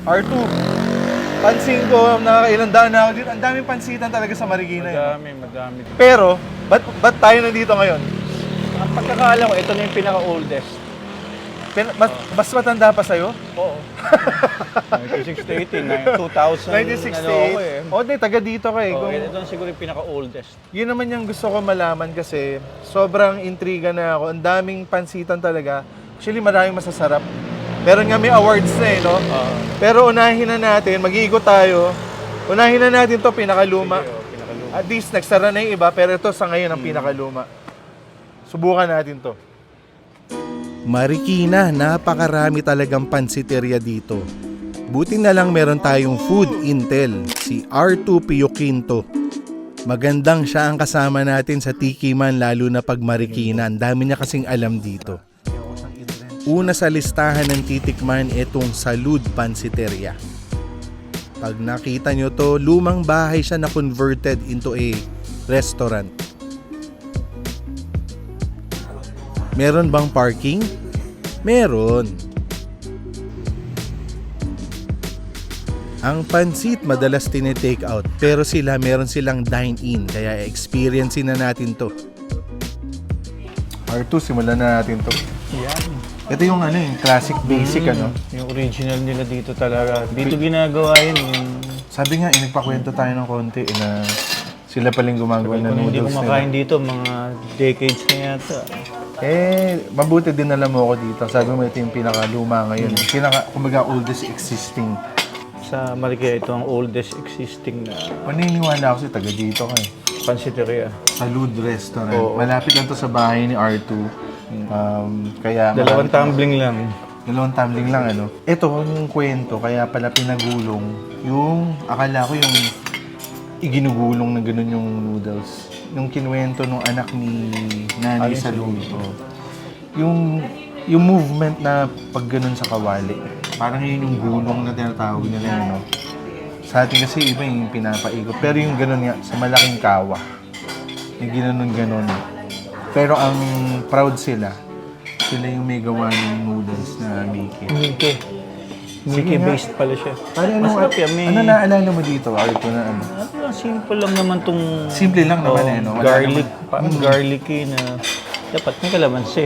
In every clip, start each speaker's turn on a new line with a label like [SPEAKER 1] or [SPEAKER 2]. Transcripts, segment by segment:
[SPEAKER 1] R2. Pansin ko, nakakailang daan na ako dito. Ang daming pansitan talaga sa Marikina.
[SPEAKER 2] Madami.
[SPEAKER 1] Pero, ba't tayo nandito ngayon?
[SPEAKER 2] Ang pagkakaalam ko, ito na yung pinaka-oldest.
[SPEAKER 1] Mas matanda pa sa'yo?
[SPEAKER 2] Oo. 1968, 2000.
[SPEAKER 1] 1968. O, di, taga dito ka eh.
[SPEAKER 2] Oh, ito na siguro yung pinaka-oldest.
[SPEAKER 1] Yun naman yung gusto ko malaman kasi sobrang intriga na ako. Ang daming pansitan talaga. Actually, maraming masasarap. Meron nga may awards na eh, no? Pero unahin na natin, mag-iikot tayo. Unahin na natin to pinakaluma.
[SPEAKER 2] Pinaka-luma.
[SPEAKER 1] At least, nagsara na yung iba, pero ito sa ngayon ang pinakaluma. Subukan natin to. Marikina, napakarami talagang pansiteria dito. Buti na lang meron tayong food intel, si R2 Pio Quinto. Magandang siya ang kasama natin sa Tikiman lalo na pag Marikina. Ang dami niya kasing alam dito. Una sa listahan ng titikman itong Salud Pansiteria. Pag nakita nyo to, lumang bahay siya na converted into a restaurant. Meron bang parking? Meron. Ang pansit madalas tine-take out pero meron silang dine-in kaya experiencein na natin to. R2, simulan na natin to.
[SPEAKER 2] Yan.
[SPEAKER 1] Ito yung yung classic basic
[SPEAKER 2] Yung original nila dito talaga. Dito ginagawa yun.
[SPEAKER 1] Sabi nga, nagpakwento tayo ng konti na sila paling gumagawa ng
[SPEAKER 2] Kung hindi
[SPEAKER 1] noodles
[SPEAKER 2] kumakain
[SPEAKER 1] nila.
[SPEAKER 2] dito, mga decades na yata.
[SPEAKER 1] Mabuti din alam mo ako dito. Sabi mo ito yung pinakaluma ngayon. Kumbaga oldest existing.
[SPEAKER 2] Sa Marikina, ito ang oldest existing na
[SPEAKER 1] Paniniwala ako taga dito ka eh.
[SPEAKER 2] pansiteria.
[SPEAKER 1] Salud Restaurant.
[SPEAKER 2] Oo.
[SPEAKER 1] Malapit lang to sa bahay ni R2. Kaya
[SPEAKER 2] Dalawang tumbling lang.
[SPEAKER 1] Dalawang tumbling lang Ito yung kwento, kaya pala pinagulong. Yung, akala ko yung iginugulong na ganun yung noodles. Yung kinuwento nung anak ni Nani Salud. Yung movement na pag ganun sa kawali. Parang yun yung gulong na tinatawag nila Sa atin kasi iba yung pinapaikot. Pero yung ganun nga, sa malaking kawa. Yung ginanon-ganon. Pero ang proud sila yung may gawa ng noodles na Mickey.
[SPEAKER 2] Mickey-based pala siya.
[SPEAKER 1] Masarap yan. Ano naalala mo dito, Arto, na
[SPEAKER 2] Simple lang naman tong...
[SPEAKER 1] Simple lang naman Wala
[SPEAKER 2] garlic.
[SPEAKER 1] naman.
[SPEAKER 2] Parang garlicky na... Dapat may kalamansi.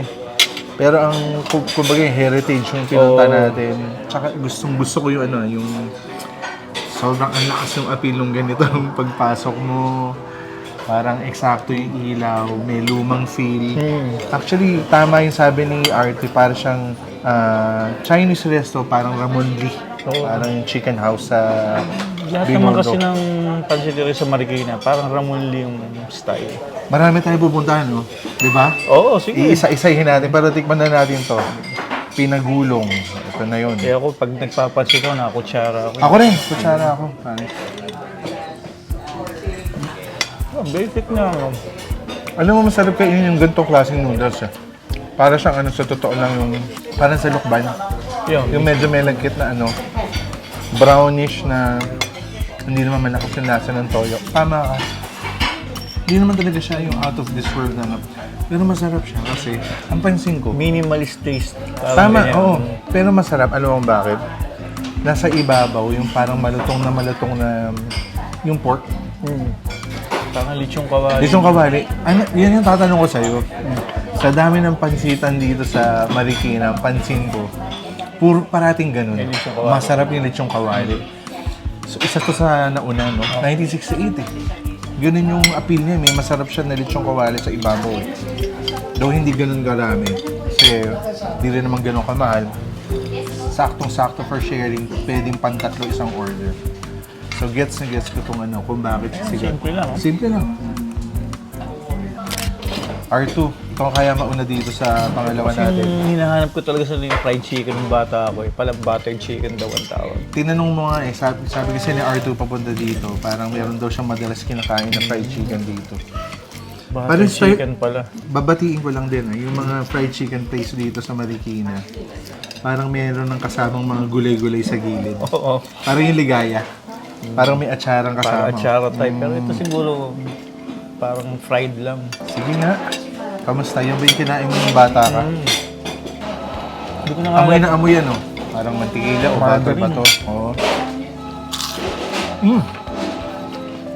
[SPEAKER 1] Pero ang, kumbaga yung heritage yung pinunta natin. Tsaka gusto ko yung yung sobrang ang lakas yung appeal ng ganito ang pagpasok mo. Parang eksakto yung ilaw, may lumang feel. Actually, tama yung sabi ni Artie, parang siyang Chinese resto, parang Ramon Lee. Parang yung chicken house sa
[SPEAKER 2] Lahat naman kasi ng pansiteria sa Marikina, parang Ramon Lee yung style.
[SPEAKER 1] Marami tayo pupuntahan, no? Di ba?
[SPEAKER 2] Oo, sige.
[SPEAKER 1] Iisa-isahin natin, pero tikman na natin to. Pinagulong. Ito na yun.
[SPEAKER 2] Kaya ako, pag nagpapansin ko, nakakutsara ako.
[SPEAKER 1] Ako rin, kutsara ako.
[SPEAKER 2] Basic na.
[SPEAKER 1] Alam mo, masarap kainin yung ganitong klaseng noodles. Para siyang sa totoo lang yung, parang sa lukban. Yung medyo may lagkit na brownish na hindi naman malakas yung lasa ng toyo. Tama ka. Hindi naman talaga siya yung out of this world pero masarap siya kasi ang pansin ko.
[SPEAKER 2] Minimalist taste.
[SPEAKER 1] Tama, oo. Pero masarap. Alam mo bakit? Nasa ibabaw yung parang malutong na yung pork.
[SPEAKER 2] Parang lechong kawali.
[SPEAKER 1] Lechong kawali. Yan yung tatanong ko sa'yo. Sa dami ng pansitan dito sa Marikina, pansin ko, puro parating ganun. Masarap yung lechong kawali. So, isa to sa nauna, 1968 Ganun yung appeal niya. May masarap siya na lechong kawali sa ibabaw. Though hindi ganun karami. Kasi hindi rin naman ganun kamahal. Saktong-sakto for sharing. Pwedeng pantatlo isang order. So gets ko itong kung bakit sigat.
[SPEAKER 2] Simple lang.
[SPEAKER 1] Simple lang. R2, ito kaya mauna dito sa pangalawa natin.
[SPEAKER 2] Hinahanap ko talaga sa yung fried chicken ng bata ako Palang buttered chicken daw ang tawag.
[SPEAKER 1] Tinanong mo nga sabi kasi ni R2 papunta dito, parang meron daw siyang madalas kinakain na fried chicken dito.
[SPEAKER 2] Buttered chicken pala.
[SPEAKER 1] Babatiin ko lang din yung mga fried chicken place dito sa Marikina. Parang meron ng kasamang mga gulay-gulay sa gilid.
[SPEAKER 2] Oo.
[SPEAKER 1] Parang yung ligaya. Parang may atsarang kasama.
[SPEAKER 2] Parang atsara type. Pero ito siguro parang fried lang.
[SPEAKER 1] Sige nga. Kamusta? Yung ba yung kinain mo ng bata ka?
[SPEAKER 2] Hindi ko na nga
[SPEAKER 1] Amoy na amoy Parang mantikila o butter ba to? Oo.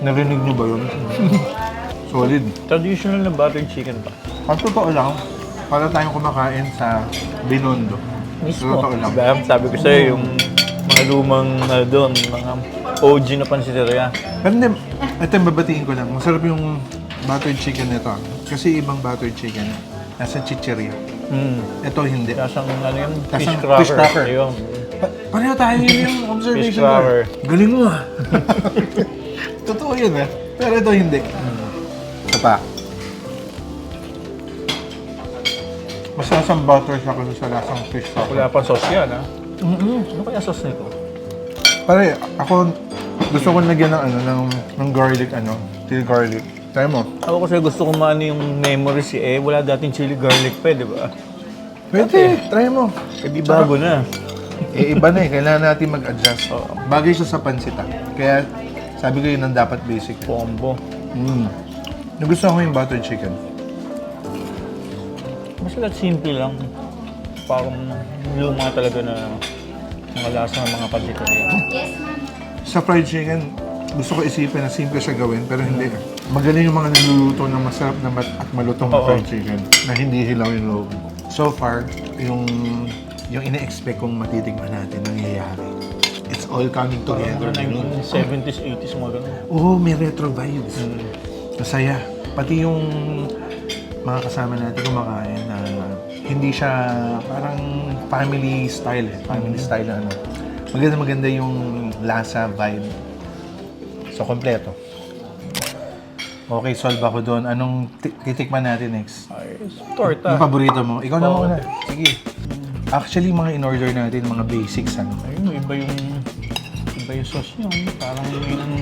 [SPEAKER 1] Narinig niyo ba yun? Solid.
[SPEAKER 2] Traditional na buttered chicken pa.
[SPEAKER 1] Ang totoo lang, para tayong kumakain sa Binondo.
[SPEAKER 2] Mismo.
[SPEAKER 1] Totoo lang.
[SPEAKER 2] Diba? Sabi ko sa'yo, yung mga lumang doon, mga OG na pansiteria.
[SPEAKER 1] Pero hindi, ito yung babatiin ko lang. Masarap yung buttered chicken nito. Kasi ibang buttered chicken, nasa chicheria. Ito hindi.
[SPEAKER 2] Kasang ano yun?
[SPEAKER 1] Kasang
[SPEAKER 2] Fish
[SPEAKER 1] fish cracker.
[SPEAKER 2] cracker. Ayun.
[SPEAKER 1] Pareho tayo yung observation
[SPEAKER 2] Fish cracker.
[SPEAKER 1] ko. Galing mo ah. Totoo yun eh. Pero ito hindi. Ito pa. Mas lasang butter siya kasi sa lasang fish cracker.
[SPEAKER 2] Wala pang sauce yan, ha? Ano kaya sauce nito?
[SPEAKER 1] Pare, ako gusto ko lagyan ng garlic chili garlic. Try mo.
[SPEAKER 2] Ako kasi gusto ko maano yung memories wala dating chili garlic pa, di ba?
[SPEAKER 1] Pwede, try mo.
[SPEAKER 2] Di bago na.
[SPEAKER 1] Iba na eh, kailangan natin mag-adjust.
[SPEAKER 2] Oo.
[SPEAKER 1] Bagay siya sa pansita. Kaya sabi ko yun ang dapat basic.
[SPEAKER 2] Combo.
[SPEAKER 1] Nagustuhan ko yung buttered chicken.
[SPEAKER 2] Basta simple lang. Parang luma talaga na mga lasa ng mga pansiteria.
[SPEAKER 1] Sa fried chicken, gusto ko isipin na simple siya gawin, pero hindi. Magaling yung mga nagluluto ng masarap na at malutong na
[SPEAKER 2] Oo.
[SPEAKER 1] fried chicken na hindi hilaw yung loob. So far, yung ine-expect kong matitigman natin nangyayari. It's all coming together.
[SPEAKER 2] Parang 1970s, 80s, mga ganun.
[SPEAKER 1] Oo, may retro vibes. Masaya. Pati yung mga kasama natin kumakain na hindi siya parang family style eh. Family style na ano. Maganda yung lasa, vibe. So, kompleto. Okay, solve ako doon. Anong titikman natin next?
[SPEAKER 2] Ay,
[SPEAKER 1] Yung
[SPEAKER 2] torta.
[SPEAKER 1] paborito mo? Ikaw na
[SPEAKER 2] Oo.
[SPEAKER 1] muna. Sige. Actually, mga in-order natin, mga basics
[SPEAKER 2] Ayun, iba yung sauce niyo. Parang yun ang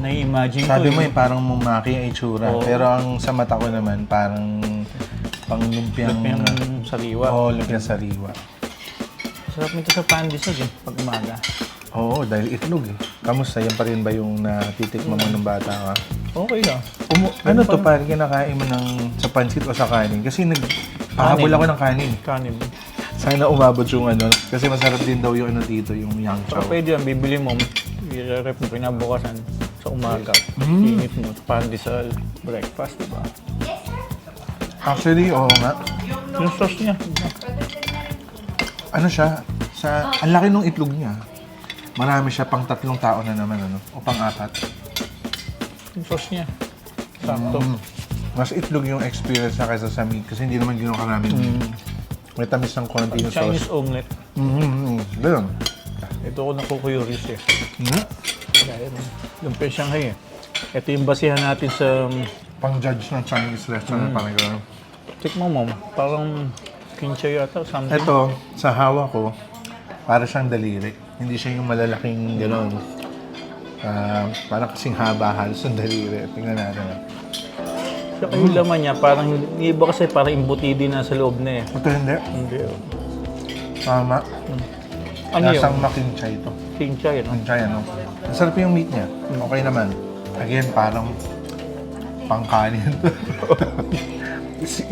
[SPEAKER 2] nai-imagine ko.
[SPEAKER 1] Sabi mo parang mumaki ang itsura.
[SPEAKER 2] Oo.
[SPEAKER 1] Pero ang sa mata ko naman, parang pang lumpiang...
[SPEAKER 2] Yung saliwa.
[SPEAKER 1] Oo, lumpiang sariwa.
[SPEAKER 2] Sarap nito sa pandesal pag umaga.
[SPEAKER 1] Oo, dahil itlog eh. Kamusta? Yan pa rin ba yung natitikman mo ng bata ka?
[SPEAKER 2] Okay lang.
[SPEAKER 1] Ano to, parang kinakain mo sa pansit o sa kanin? Kasi nagpahabol ako ng kanin.
[SPEAKER 2] Kanin.
[SPEAKER 1] Sana umabot yung kasi masarap din daw yung dito, yung yang chow.
[SPEAKER 2] So, pwede yan, bibili mo, i-rep mo kinabukasan sa umaga. Init mo, pandesal, breakfast, diba?
[SPEAKER 1] Actually, oo nga.
[SPEAKER 2] Yung sauce niya.
[SPEAKER 1] Ano siya, ang laki ng itlog niya. Marami siya pang 3 tao na naman, o pang 4.
[SPEAKER 2] Yung sauce niya. Sakto.
[SPEAKER 1] Mas itlog yung experience na kaysa sa meat kasi hindi naman gano'n karami. May tamis ng konti yung
[SPEAKER 2] Chinese
[SPEAKER 1] sauce.
[SPEAKER 2] omelet.
[SPEAKER 1] Ganun.
[SPEAKER 2] Ito ko naku-curious
[SPEAKER 1] Nga.
[SPEAKER 2] Kaya lumpia Shanghai Ito yung basihan natin sa...
[SPEAKER 1] Pang-judge ng Chinese restaurant, parang gano'n.
[SPEAKER 2] Tikman mo, parang kimchi yata, something.
[SPEAKER 1] Ito, sa hawa ko, para siyang daliri. Hindi siya yung malalaking gano'n. Parang kasing haba halos ng daliri. Tingnan natin.
[SPEAKER 2] Saka yung laman niya, parang yung iba kasi parang imbutido na sa loob na eh.
[SPEAKER 1] Ito hindi.
[SPEAKER 2] Hindi.
[SPEAKER 1] Tama.
[SPEAKER 2] Ano yun?
[SPEAKER 1] Lasang makinchay ito.
[SPEAKER 2] Kimchi, no?
[SPEAKER 1] Kinchay, Masarap yung meat niya. Okay naman. Again, parang pangkanin.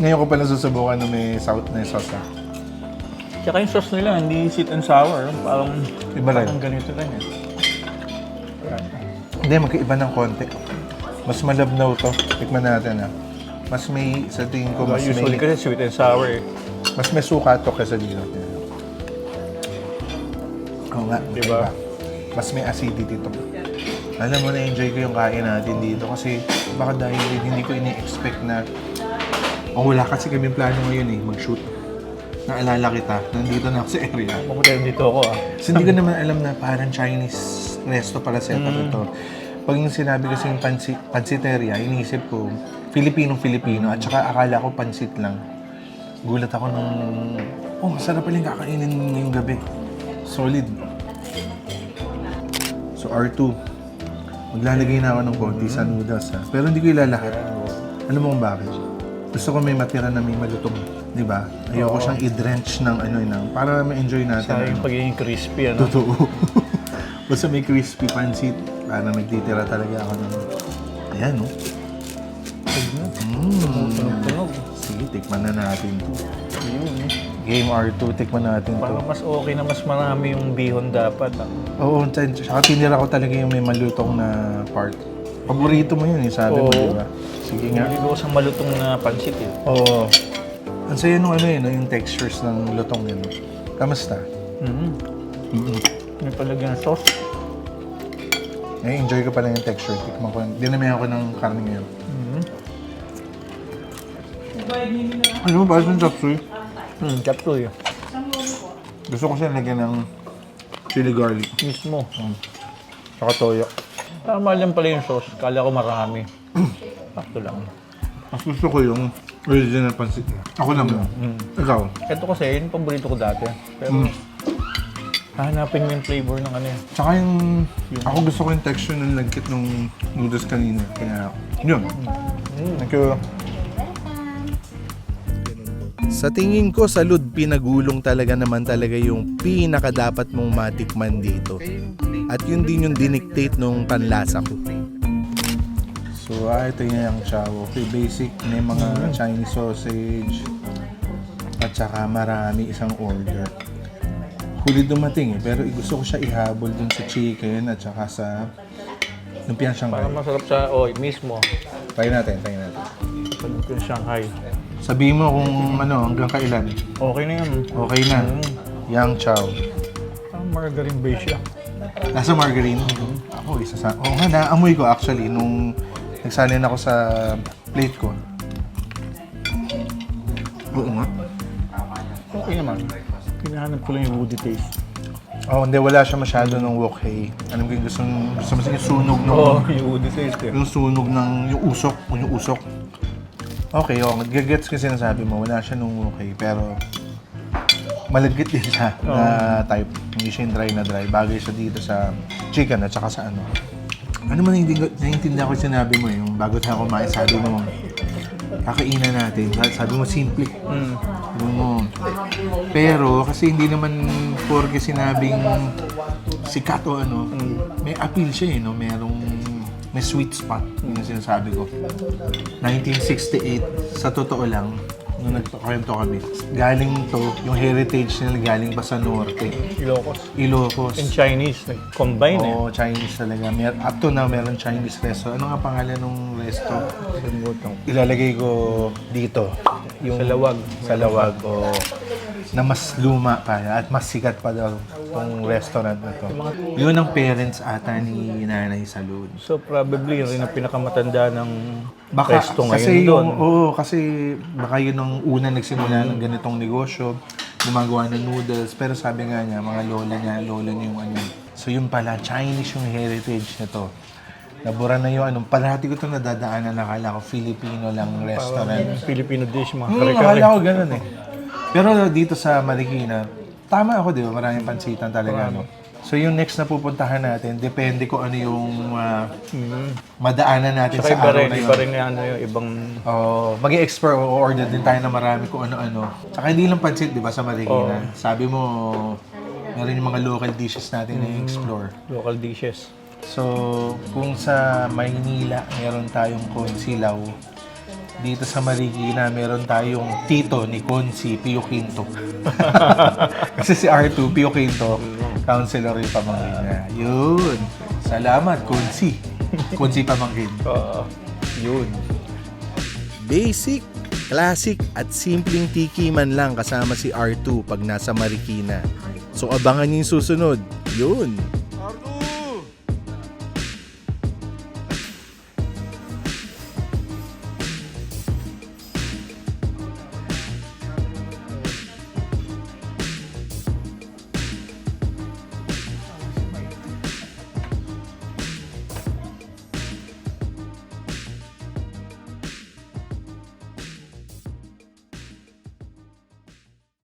[SPEAKER 1] Ngayon ko pa nasusubukan na may sauce.
[SPEAKER 2] Tsaka yung sauce nila, hindi sweet and sour. Parang,
[SPEAKER 1] Iba rin.
[SPEAKER 2] parang ganito lang eh.
[SPEAKER 1] Hindi, magkaiba ng konti. Mas malabnaw to. Tikman natin Mas may, sa tingin ko, mas
[SPEAKER 2] Usually
[SPEAKER 1] may,
[SPEAKER 2] kasi sweet and sour eh.
[SPEAKER 1] mas may suka to kaysa dito. Oo nga,
[SPEAKER 2] Diba?
[SPEAKER 1] Mas may acidity to. Alam mo, na-enjoy ko yung kain natin dito kasi baka dahil hindi ko ini-expect na wala kasi kami plano ngayon mag-shoot. Naalala kita, nandito na ako sa area.
[SPEAKER 2] Mabuti dito ako
[SPEAKER 1] So, hindi ko naman alam na parang Chinese resto pala separate ito. Pag yung sinabi kasi yung pansiteria, iniisip ko, Filipino at saka akala ko pansit lang. Gulat ako nung, masarap pala yung kakainin ngayong gabi. Solid. So, R2. Maglalagay na ako ng konti sa noodles Pero hindi ko ilalahat. Alam mo kung bakit? Gusto ko may matira na may malutong. Di ba? Ayoko siyang i-drench ng para ma-enjoy natin.
[SPEAKER 2] Sa yung pagiging crispy,
[SPEAKER 1] Totoo. Basta may crispy pansit. Parang nagtitira talaga ako ng... Ayan, no?
[SPEAKER 2] Tunog-tunog.
[SPEAKER 1] Sige, tikman na natin ito.
[SPEAKER 2] Ayun,
[SPEAKER 1] Game R2, tikman natin to.
[SPEAKER 2] Parang mas okay na mas marami yung bihon dapat.
[SPEAKER 1] Oo, tsaka tinira ko talaga yung may malutong na part. Paborito mo yun eh, sabi mo,
[SPEAKER 2] Oo.
[SPEAKER 1] di ba? Sige nga.
[SPEAKER 2] Hindi ko sa malutong na pansit eh.
[SPEAKER 1] Oo. Ang saya nung ano yun, no, yung textures ng lutong yun. Kamusta?
[SPEAKER 2] May palagyan ng sauce.
[SPEAKER 1] Enjoy ko pala yung texture. Tikman ko. Dinamihan ko ng karne ngayon. Ano ba? Parang chop suey.
[SPEAKER 2] Chop suey.
[SPEAKER 1] Gusto ko siya lagyan ng chili garlic.
[SPEAKER 2] Mismo.
[SPEAKER 1] Saka toyo.
[SPEAKER 2] Tama lang pala yung sauce. Kala ko marami. Sakto lang.
[SPEAKER 1] Mas gusto ko yung original pansit. Ako lang yun. Ikaw?
[SPEAKER 2] Ito kasi, yun yung paborito ko dati. Pero, hahanapin mo yung flavor ng ano yun.
[SPEAKER 1] Tsaka yung... Ako gusto ko yung texture ng lagkit ng noodles kanina. Kaya, yun. Thank you.
[SPEAKER 3] Sa tingin ko, salud pinagulong talaga naman talaga yung pinakadapat mong matikman dito. At yun din yung dinictate nung panlasa ko.
[SPEAKER 1] So, ito yung chow. Okay, basic. May mga Chinese sausage. At saka marami isang order. Huli dumating eh. Pero gusto ko siya ihabol dun sa chicken at saka sa lumpiang Shanghai.
[SPEAKER 2] Parang masarap sa oil mismo.
[SPEAKER 1] Try natin, try natin.
[SPEAKER 2] Masarap yung Shanghai.
[SPEAKER 1] Sabihin mo kung ano, hanggang kailan.
[SPEAKER 2] Okay na yan.
[SPEAKER 1] Okay na. Yang chow.
[SPEAKER 2] Parang margarine base siya.
[SPEAKER 1] Nasa margarine. Ako, isa sa... Oo nga, naamoy ko actually nung nagsalin ako sa plate ko. Oo nga.
[SPEAKER 2] Okay naman. Hinahanap ko lang yung woody taste.
[SPEAKER 1] Oh, hindi, wala siya masyado ng wok hay. Alam ko yung gusto mo yung sunog ng...
[SPEAKER 2] Oo, yung woody taste eh.
[SPEAKER 1] Yung sunog ng... Yung usok. Okay, gagets ko sinasabi mo. Wala siya nung wok hay, pero... Malagkit din siya na type. Hindi siya yung dry na dry. Bagay siya dito sa chicken at saka sa ano. Ano man hindi naiintindihan ko yung sinabi mo yung bago tayo kumain, sabi mo, kakainan natin. Sabi mo, simple. Sabi mo, pero kasi hindi naman porke sinabing sikat o ano, may appeal siya eh, no? May sweet spot, yun yung sinasabi ko. 1968, sa totoo lang, nung nagkakwento kami, galing to, yung heritage nila galing pa sa norte. Ilocos.
[SPEAKER 2] In Chinese, nag-combine eh.
[SPEAKER 1] Oo, Chinese talaga. Up to now, meron Chinese resto. Ano nga pangalan ng resto? Ilalagay ko dito. Yung
[SPEAKER 2] Sa Lawag.
[SPEAKER 1] Sa Lawag. O, na mas luma pa at mas sikat pa daw itong restaurant na to. Yun ang parents ata ni Nanay Salud.
[SPEAKER 2] So probably yun rin ang pinakamatanda ng
[SPEAKER 1] Baka,
[SPEAKER 2] resto
[SPEAKER 1] kasi
[SPEAKER 2] ngayon doon.
[SPEAKER 1] kasi baka yun ang una nagsimula ng ganitong negosyo, gumagawa ng noodles, pero sabi nga niya, mga lola niya yung ano. So yun pala, Chinese yung heritage nito. Nabura na yung anong, parati ko ito nadadaanan, nakala ko Filipino lang restaurant.
[SPEAKER 2] Filipino dish, mga
[SPEAKER 1] Hmm,
[SPEAKER 2] kare-kare.
[SPEAKER 1] akala ko ganun eh. Pero dito sa Marikina, tama ako, di ba? Maraming pansitan talaga. No? So yung next na pupuntahan natin, depende ko ano yung madaanan natin
[SPEAKER 2] Saka
[SPEAKER 1] sa
[SPEAKER 2] iba
[SPEAKER 1] araw
[SPEAKER 2] rin,
[SPEAKER 1] na
[SPEAKER 2] iba
[SPEAKER 1] yun.
[SPEAKER 2] rin yung ano, yung ibang...
[SPEAKER 1] Mag-i-expert o order din tayo na marami kung ano-ano. Saka hindi lang pansit, di ba, sa Marikina. Sabi mo, meron yung mga local dishes natin na i-explore.
[SPEAKER 2] local dishes.
[SPEAKER 1] So, kung sa Maynila, meron tayong konsilaw. Dito sa Marikina, meron tayong tito ni Konsi, Pio Quinto. Kasi si R2, Pio Quinto, counselor yung pamangkin niya. Yun. Salamat, Konsi. Konsi pamangkin.
[SPEAKER 2] Yun.
[SPEAKER 3] Basic, classic at simpleng tikiman lang kasama si R2 pag nasa Marikina. So abangan yung susunod. Yun!
[SPEAKER 4] R2!